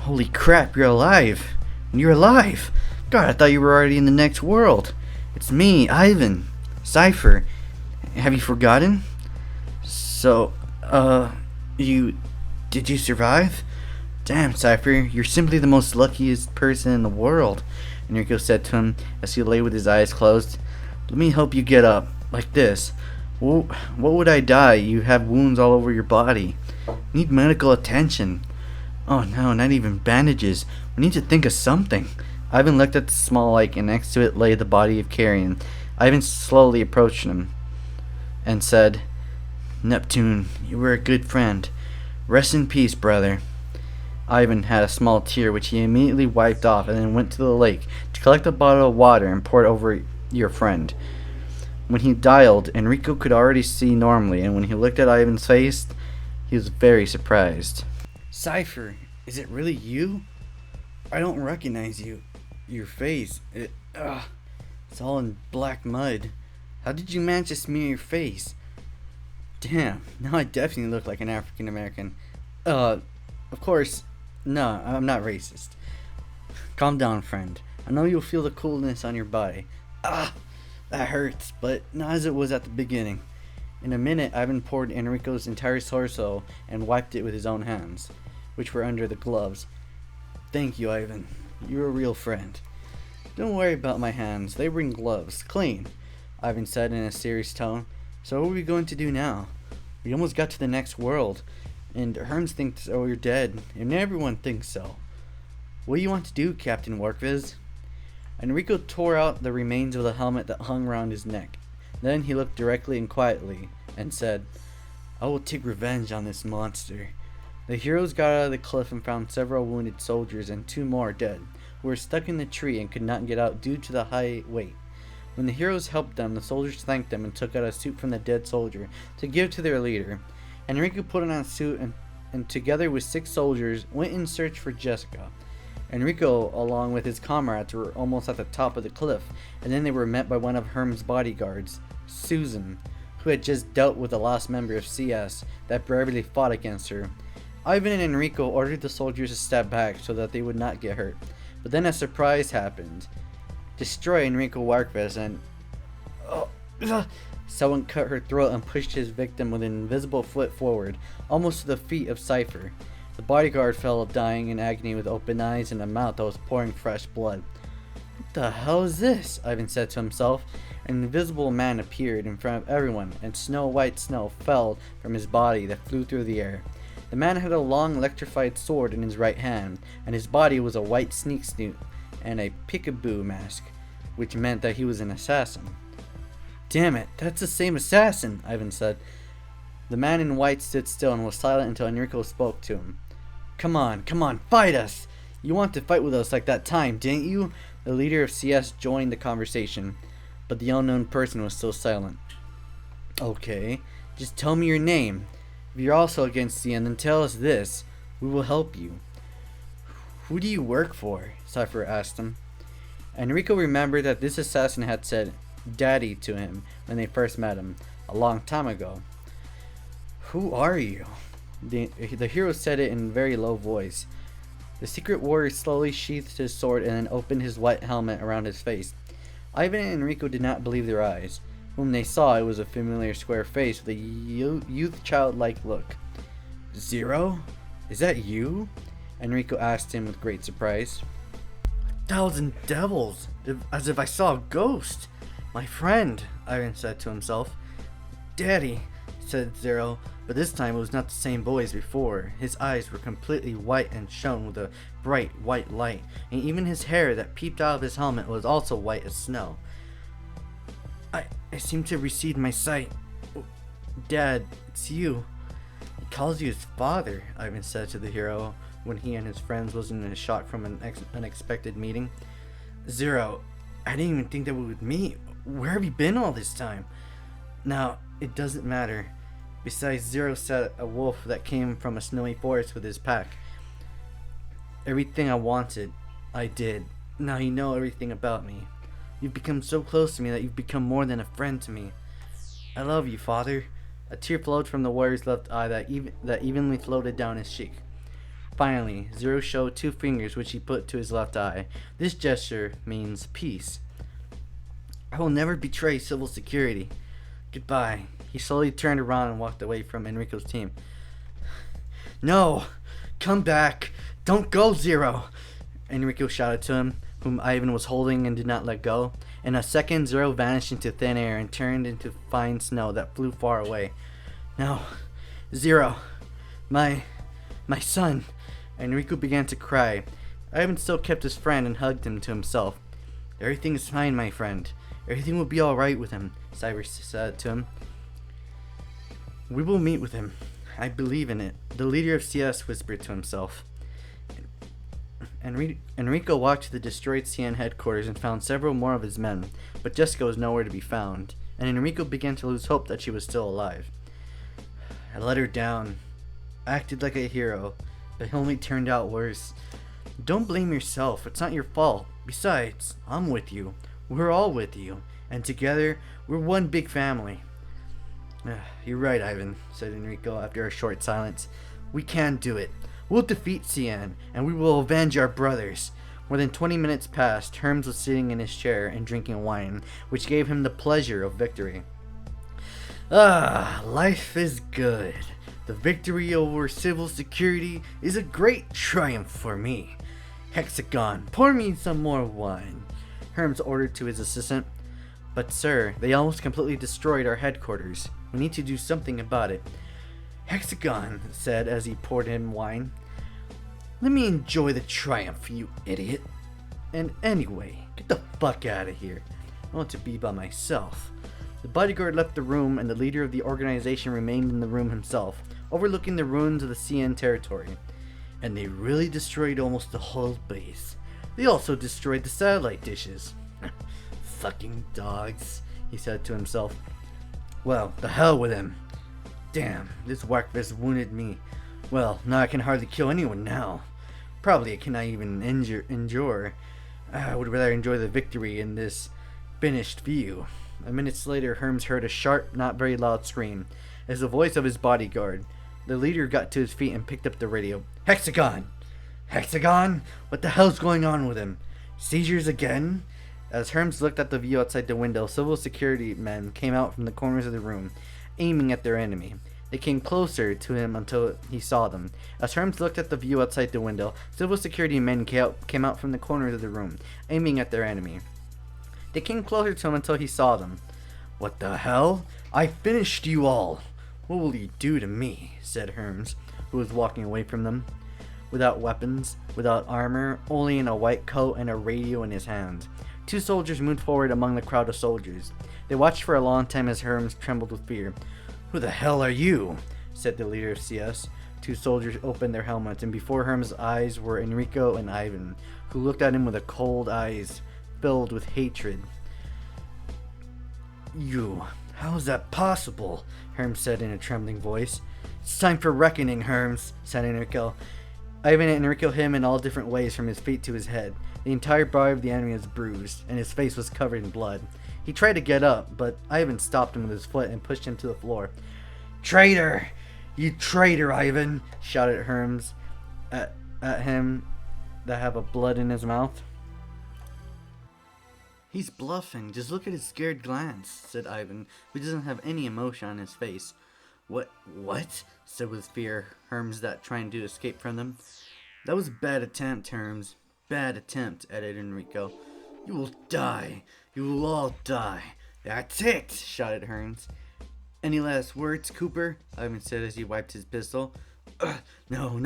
Holy crap, you're alive! You're alive! God, I thought you were already in the next world. It's me, Ivan. Cipher. Have you forgotten? So, did you survive? Damn, Cipher, you're simply the most luckiest person in the world, Enrico said to him as he lay with his eyes closed. Let me help you get up, like this. What would I die? You have wounds all over your body. Need medical attention. Oh no, not even bandages. We need to think of something. Ivan looked at the small lake, and next to it lay the body of Carrion. Ivan slowly approached him and said, Neptune, you were a good friend. Rest in peace, brother. Ivan had a small tear which he immediately wiped off and then went to the lake to collect a bottle of water and pour it over your friend. When he dialed, Enrico could already see normally, and when he looked at Ivan's face, he was very surprised. Cipher, is it really you? I don't recognize you. Your face, it's all in black mud. How did you manage to smear your face? Damn, now I definitely look like an African American. Of course, no, I'm not racist. Calm down, friend. I know you'll feel the coolness on your body. That hurts, but not as it was at the beginning. In a minute, Ivan poured Enrico's entire torso and wiped it with his own hands, which were under the gloves. Thank you, Ivan. You're a real friend. Don't worry about my hands. They were in gloves. Clean, Ivan said in a serious tone. So what are we going to do now? We almost got to the next world, and Hermes thinks you're dead, and everyone thinks so. What do you want to do, Captain Warkviz? Enrico tore out the remains of the helmet that hung around his neck. Then he looked directly and quietly and said, I will take revenge on this monster. The heroes got out of the cliff and found several wounded soldiers and 2 more dead, who were stuck in the tree and could not get out due to the high weight. When the heroes helped them, the soldiers thanked them and took out a suit from the dead soldier to give to their leader. Enrico put on a suit and together with 6 soldiers went in search for Jessica. Enrico, along with his comrades, were almost at the top of the cliff, and then they were met by one of Herm's bodyguards, Susan, who had just dealt with the last member of CS that bravely fought against her. Ivan and Enrico ordered the soldiers to step back so that they would not get hurt, but then a surprise happened. Destroy Enrico Warkviz and someone cut her throat and pushed his victim with an invisible foot forward, almost to the feet of Cipher. The bodyguard fell dying in agony with open eyes and a mouth that was pouring fresh blood. What the hell is this? Ivan said to himself. An invisible man appeared in front of everyone, and white snow fell from his body that flew through the air. The man had a long electrified sword in his right hand, and his body was a white sneak suit and a peekaboo mask, which meant that he was an assassin. Damn it, that's the same assassin, Ivan said. The man in white stood still and was silent until Enrico spoke to him. Come on, fight us! You wanted to fight with us like that time, didn't you? The leader of CS joined the conversation, but the unknown person was still silent. Okay, just tell me your name. If you're also against CN, then tell us this. We will help you. Who do you work for? Cipher asked him. Enrico remembered that this assassin had said Daddy to him when they first met him, a long time ago. Who are you? The hero said it in a very low voice. The secret warrior slowly sheathed his sword and then opened his white helmet around his face. Ivan and Enrico did not believe their eyes. Whom they saw, it was a familiar square face with a youth childlike look. Zero? Is that you? Enrico asked him with great surprise. 1,000 devils! As if I saw a ghost! My friend, Ivan said to himself. Daddy, said Zero, but this time it was not the same boy as before. His eyes were completely white and shone with a bright white light, and even his hair that peeped out of his helmet was also white as snow. I seem to recede my sight. Oh, Dad, it's you. He calls you his father, Ivan said to the hero when he and his friends was in a shock from an unexpected meeting. Zero, I didn't even think that we would meet. Where have you been all this time? Now, it doesn't matter. Besides, Zero said a wolf that came from a snowy forest with his pack. Everything I wanted, I did. Now you know everything about me. You've become so close to me that you've become more than a friend to me. I love you, Father. A tear flowed from the warrior's left eye that evenly floated down his cheek. Finally, Zero showed 2 fingers which he put to his left eye. This gesture means peace. I will never betray civil security. Goodbye. He slowly turned around and walked away from Enrico's team. No! Come back! Don't go, Zero! Enrico shouted to him, whom Ivan was holding and did not let go. In a second, Zero vanished into thin air and turned into fine snow that flew far away. No, Zero, my son. Enrico began to cry. Ivan still kept his friend and hugged him to himself. Everything is fine, my friend. Everything will be alright with him, Cipher said to him. We will meet with him. I believe in it, the leader of CS whispered to himself. Enrico walked to the destroyed CN headquarters and found several more of his men, but Jessica was nowhere to be found, and Enrico began to lose hope that she was still alive. I let her down. I acted like a hero, but it only turned out worse. Don't blame yourself, it's not your fault. Besides, I'm with you. We're all with you, and together, we're one big family. You're right, Ivan, said Enrico after a short silence. We can do it. We'll defeat CN, and we will avenge our brothers. More than 20 minutes passed. Herms was sitting in his chair and drinking wine, which gave him the pleasure of victory. Life is good. The victory over civil security is a great triumph for me. Hexagon, pour me some more wine, Herms ordered to his assistant. But sir, they almost completely destroyed our headquarters. We need to do something about it. Hexagon said as he poured him wine. Let me enjoy the triumph, you idiot. And anyway, get the fuck out of here. I want to be by myself. The bodyguard left the room and the leader of the organization remained in the room himself, overlooking the ruins of the CN territory. And they really destroyed almost the whole base. They also destroyed the satellite dishes. Fucking dogs, he said to himself. Well, the hell with him. Damn, this whackfist wounded me. Well, now I can hardly kill anyone now. Probably I cannot even endure. I would rather enjoy the victory in this finished view. A minute later, Herms heard a sharp, not very loud scream. As the voice of his bodyguard. The leader got to his feet and picked up the radio. Hexagon! Hexagon? What the hell's going on with him? Seizures again? As Herms looked at the view outside the window, civil security men came out from the corners of the room, aiming at their enemy. They came closer to him until he saw them. As Herms looked at the view outside the window, civil security men came out from the corners of the room, aiming at their enemy. They came closer to him until he saw them. What the hell? I finished you all! What will you do to me? Said Herms, who was walking away from them. Without weapons, without armor, only in a white coat and a radio in his hand. 2 soldiers moved forward among the crowd of soldiers. They watched for a long time as Herms trembled with fear. Who the hell are you? Said the leader of CS. 2 soldiers opened their helmets, and before Herms' eyes were Enrico and Ivan, who looked at him with a cold eyes filled with hatred. You, how is that possible? Herms said in a trembling voice. It's time for reckoning, Herms, said Enrico. Ivan and Enrico hit him in all different ways from his feet to his head. The entire body of the enemy was bruised, and his face was covered in blood. He tried to get up, but Ivan stopped him with his foot and pushed him to the floor. Traitor! You traitor, Ivan! Shouted Herms at him that have a blood in his mouth. He's bluffing. Just look at his scared glance, said Ivan, who doesn't have any emotion on his face. What? Said with fear Herms that trying to escape from them. That was a bad attempt, Herms. Bad attempt, added Enrico. You will die. You will all die. That's it, shouted Herms. Any last words, Cooper? Ivan said as he wiped his pistol. No.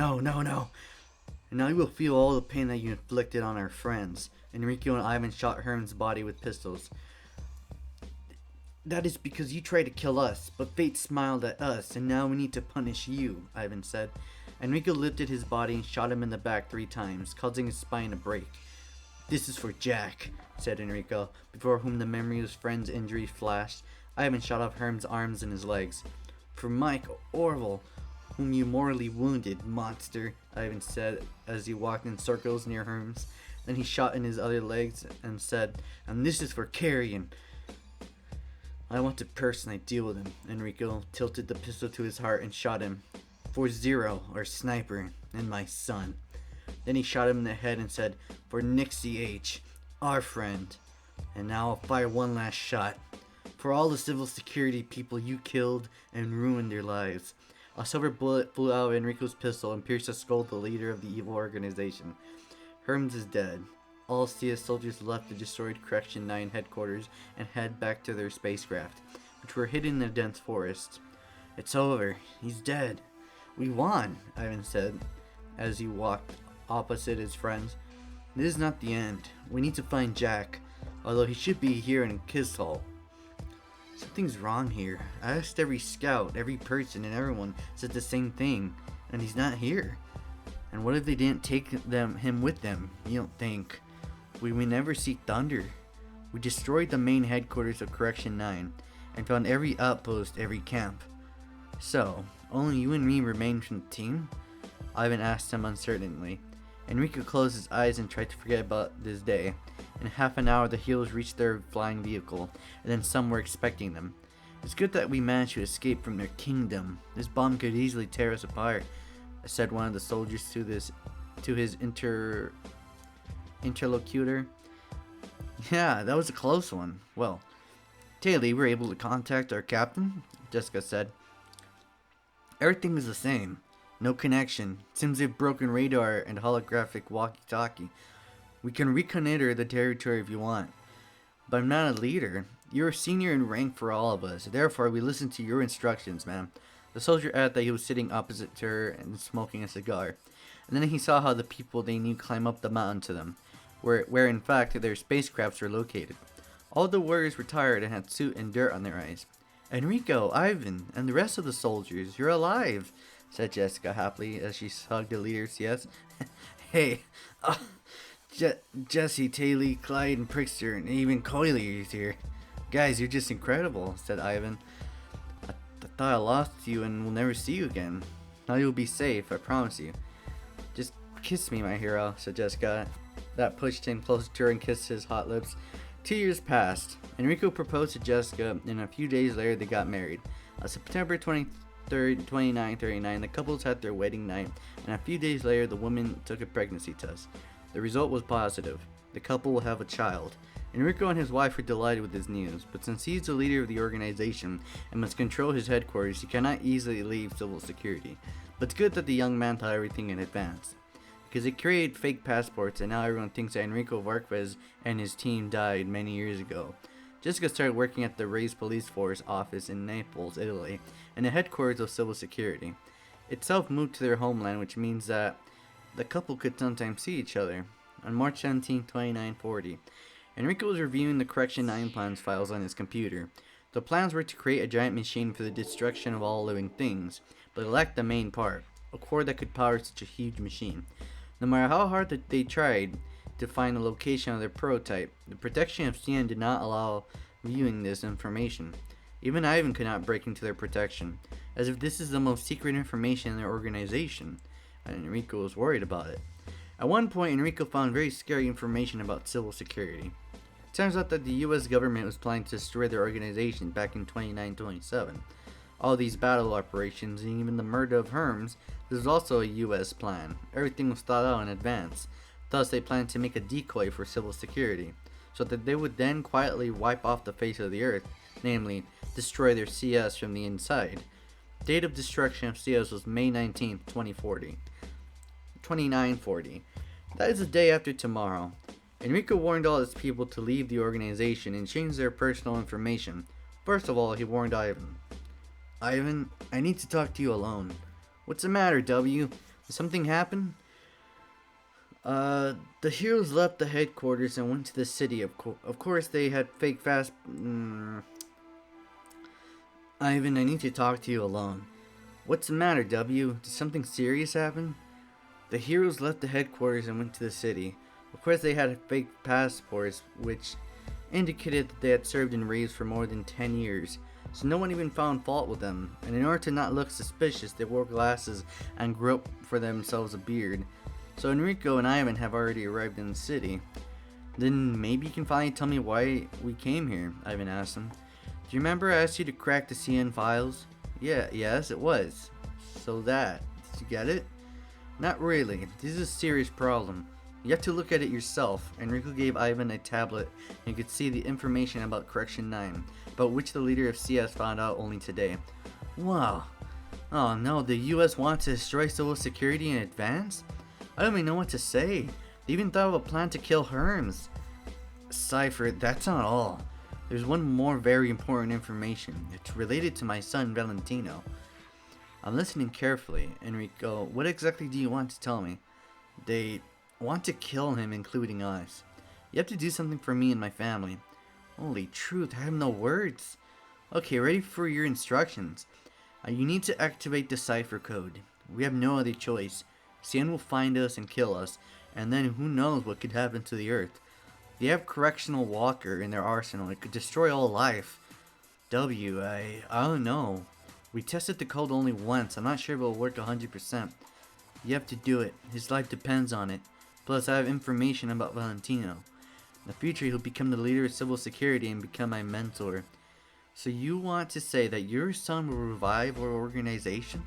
And now you will feel all the pain that you inflicted on our friends. Enrico and Ivan shot Herm's body with pistols. That is because you tried to kill us, but fate smiled at us, and now we need to punish you, Ivan said. Enrico lifted his body and shot him in the back 3 times, causing his spine to break. This is for Jack, said Enrico, before whom the memory of his friend's injury flashed. Ivan shot off Herm's arms and his legs. For Mike Orville, whom you mortally wounded, monster, Ivan said as he walked in circles near Herm's. Then he shot in his other legs and said, and this is for Carrion. I want to personally deal with him. Enrico tilted the pistol to his heart and shot him. For Zero, our sniper, and my son. Then he shot him in the head and said, for Nixie H, our friend. And now I'll fire one last shot. For all the civil security people you killed and ruined their lives. A silver bullet flew out of Enrico's pistol and pierced the skull of the leader of the evil organization. Herms is dead. All CS soldiers left the destroyed Correction 9 headquarters and head back to their spacecraft, which were hidden in the dense forest. It's over. He's dead. We won, Ivan said as he walked opposite his friends. This is not the end. We need to find Jack, although he should be here in Kishal. Something's wrong here. I asked every scout, every person, and everyone said the same thing, and he's not here. And what if they didn't take him with them? You don't think? We never see Thunder. We destroyed the main headquarters of Correction 9 and found every outpost, every camp. So, only you and me remain from the team? Ivan asked him uncertainly. Enrico closed his eyes and tried to forget about this day. In half an hour, the heroes reached their flying vehicle, and then some were expecting them. It's good that we managed to escape from their kingdom. This bomb could easily tear us apart, said one of the soldiers to his interlocutor. Yeah, that was a close one. Well, Taylor, were able to contact our captain, Jessica said. Everything is the same. No connection. Seems they've broken radar and holographic walkie-talkie. We can reconnoiter the territory if you want. But I'm not a leader. You're a senior in rank for all of us. Therefore, we listen to your instructions, ma'am. The soldier added that he was sitting opposite to her and smoking a cigar. And then he saw how the people they knew climb up the mountain to them, where in fact their spacecrafts were located. All the warriors were tired and had soot and dirt on their eyes. Enrico, Ivan, and the rest of the soldiers, you're alive, said Jessica happily as she hugged the leaders. Yes. Hey, Jesse, Taylor, Clyde, and Prickster, and even Coily is here. Guys, you're just incredible, said Ivan. I thought I lost you and will never see you again. Now you'll be safe, I promise you. Just kiss me, my hero, said Jessica. That pushed him closer to her and kissed his hot lips. 2 years passed. Enrico proposed to Jessica, and a few days later they got married. On September 23rd, 2939, the couples had their wedding night, and a few days later the woman took a pregnancy test. The result was positive. The couple will have a child. Enrico and his wife were delighted with this news, but since he is the leader of the organization and must control his headquarters, he cannot easily leave civil security. But it's good that the young man thought everything in advance, because it created fake passports, and now everyone thinks that Enrico Varquez and his team died many years ago. Jessica started working at the Raised Police Force office in Naples, Italy, and the headquarters of civil security. Itself moved to their homeland, which means that the couple could sometimes see each other. On March 17, 2940, Enrico was reviewing the Correction 9 plans files on his computer. The plans were to create a giant machine for the destruction of all living things, but it lacked the main part, a core that could power such a huge machine. No matter how hard that they tried to find the location of their prototype, the protection of CN did not allow viewing this information. Even Ivan could not break into their protection, as if this is the most secret information in their organization, and Enrico was worried about it. At one point, Enrico found very scary information about civil security. It turns out that the US government was planning to destroy their organization back in 2927. All these battle operations and even the murder of Herms, this was also a US plan. Everything was thought out in advance. Thus, they planned to make a decoy for civil security, so that they would then quietly wipe off the face of the earth, namely, destroy their CS from the inside. Date of destruction of CS was May 19th, 2940. That is the day after tomorrow. Enrico warned all his people to leave the organization and change their personal information. First of all, he warned Ivan. Ivan, I need to talk to you alone. What's the matter, W? Did something happen? The heroes left the headquarters and went to the city. Of course, they had fake fast... Ivan, I need to talk to you alone. What's the matter, W? Did something serious happen? The heroes left the headquarters and went to the city. Of course, they had fake passports, which indicated that they had served in raids for more than 10 years, so no one even found fault with them, and in order to not look suspicious, they wore glasses and grew up for themselves a beard. So Enrico and Ivan have already arrived in the city. Then maybe you can finally tell me why we came here, Ivan asked him. Do you remember I asked you to crack the CN files? Yes, it was. So did you get it? Not really. This is a serious problem. You have to look at it yourself. Enrico gave Ivan a tablet and you could see the information about Correction 9, about which the leader of CS found out only today. Wow. Oh no, the US wants to destroy civil security in advance? I don't even know what to say. They even thought of a plan to kill Herms. Cipher, that's not all. There's one more very important information. It's related to my son Valentino. I'm listening carefully. Enrico, what exactly do you want to tell me? They want to kill him, including us. You have to do something for me and my family. Holy truth, I have no words. Okay, ready for your instructions. You need to activate the Cipher code. We have no other choice. CN will find us and kill us, and then who knows what could happen to the Earth. They have Correctional Walker in their arsenal. It could destroy all life. I don't know. We tested the code only once. I'm not sure if it'll work 100%. You have to do it. His life depends on it. Plus, I have information about Valentino. In the future, he'll become the leader of civil security and become my mentor. So you want to say that your son will revive our organization?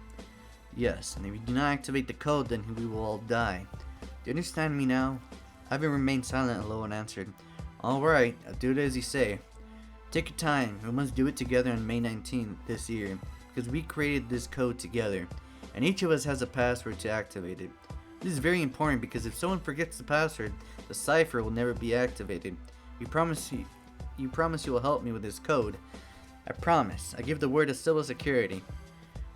Yes, and if you do not activate the code, then we will all die. Do you understand me now? Ivan remained silent and low and answered, Alright, I'll do it as you say. Take your time. We must do it together on May 19th this year, because we created this code together, and each of us has a password to activate it. This is very important because if someone forgets the password, the cipher will never be activated. You promise you will help me with this code. I promise. I give the word of civil security.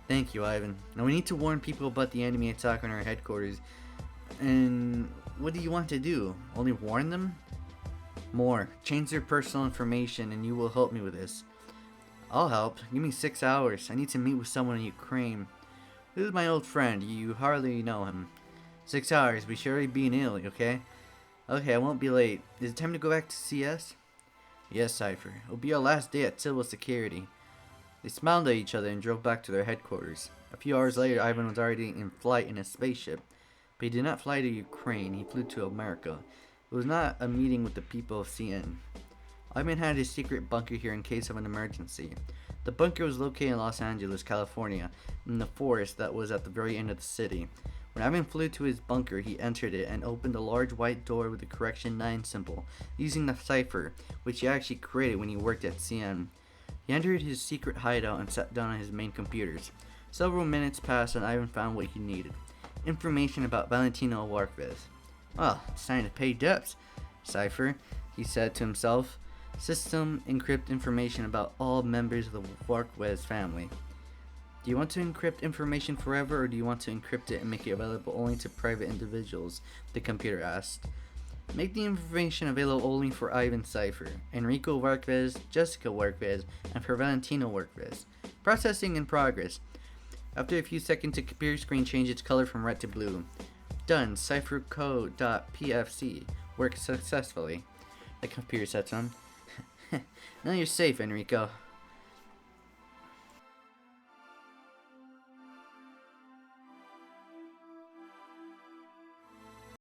Thank you, Ivan. Now we need to warn people about the enemy attack on our headquarters. And what do you want to do? Only warn them? More. Change their personal information and you will help me with this. I'll help. Give me 6 hours. I need to meet with someone in Ukraine. This is my old friend. You hardly know him. 6 hours. We should already be in Italy, okay? Okay, I won't be late. Is it time to go back to CS? Yes, Cipher. It'll be our last day at civil security. They smiled at each other and drove back to their headquarters. A few hours later, Ivan was already in flight in a spaceship. But he did not fly to Ukraine. He flew to America. It was not a meeting with the people of CN. Ivan had his secret bunker here in case of an emergency. The bunker was located in Los Angeles, California, in the forest that was at the very end of the city. When Ivan flew to his bunker, he entered it and opened a large white door with the Correction 9 symbol, using the cipher, which he actually created when he worked at CN. He entered his secret hideout and sat down on his main computers. Several minutes passed and Ivan found what he needed. Information about Valentino Warquez. Well, it's time to pay debts, Cipher, he said to himself. System encrypt information about all members of the Warquez family. Do you want to encrypt information forever, or do you want to encrypt it and make it available only to private individuals? The computer asked. Make the information available only for Ivan Cipher, Enrico Warquez, Jessica Warquez, and for Valentino Warquez. Processing in progress. After a few seconds, the computer screen changed its color from red to blue. Done. Cipher code.pfc worked successfully. The computer said to him. Now you're safe, Enrico.